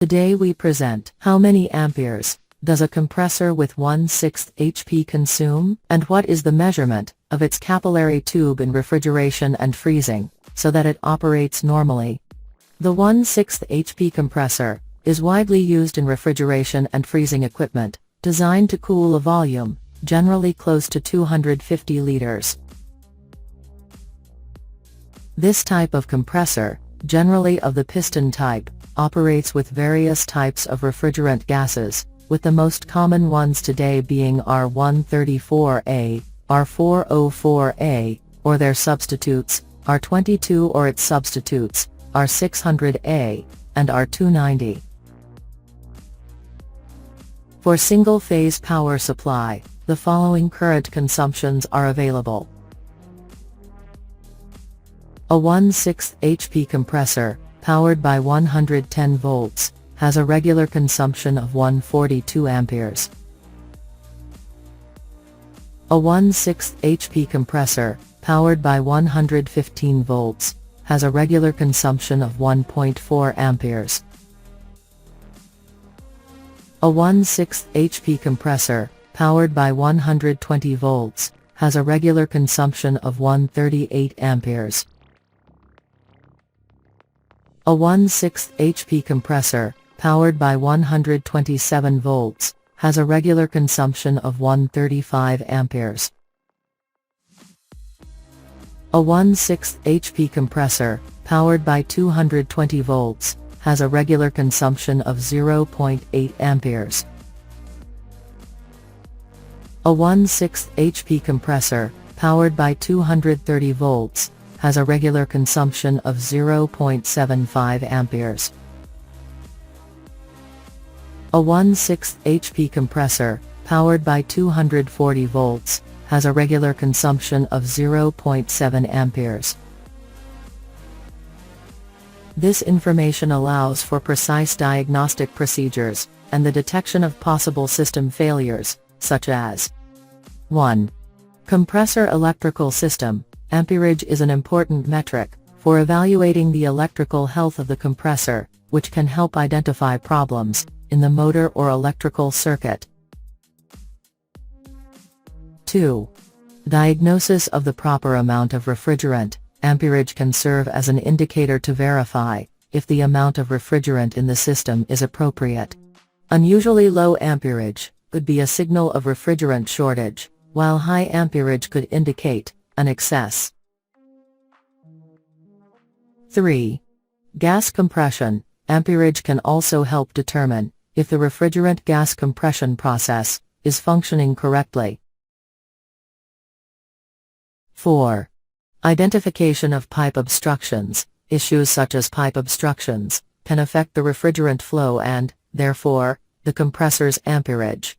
Today we present how many amperes does a compressor with 1/6 HP consume, and what is the measurement of its capillary tube in refrigeration and freezing, so that it operates normally. The 1/6 HP compressor is widely used in refrigeration and freezing equipment, designed to cool a volume, generally close to 250 liters. This type of compressor, generally of the piston type, operates with various types of refrigerant gases, with the most common ones today being R134A, R404A, or their substitutes, R22 or its substitutes, R600A, and R290. For single-phase power supply, the following current consumptions are available. A 1/6 HP compressor, powered by 110 volts, has a regular consumption of 142 amperes. A 1/6 HP compressor, powered by 115 volts, has a regular consumption of 1.4 amperes. A 1/6 HP compressor, powered by 120 volts, has a regular consumption of 138 amperes. A 1/6 HP compressor, powered by 127 volts, has a regular consumption of 135 amperes. A 1/6 HP compressor, powered by 220 volts, has a regular consumption of 0.8 amperes. A 1/6 HP compressor, powered by 230 volts, has a regular consumption of 0.75 amperes. A 1/6 HP compressor, powered by 240 volts, has a regular consumption of 0.7 amperes. This information allows for precise diagnostic procedures, and the detection of possible system failures, such as 1. Compressor electrical system. Amperage is an important metric for evaluating the electrical health of the compressor, which can help identify problems in the motor or electrical circuit. 2. Diagnosis of the proper amount of refrigerant. Amperage can serve as an indicator to verify if the amount of refrigerant in the system is appropriate. Unusually low amperage could be a signal of refrigerant shortage, while high amperage could indicate an excess. 3. Gas compression. Amperage can also help determine if the refrigerant gas compression process is functioning correctly. 4. Identification of pipe obstructions. Issues such as pipe obstructions can affect the refrigerant flow and, therefore, the compressor's amperage.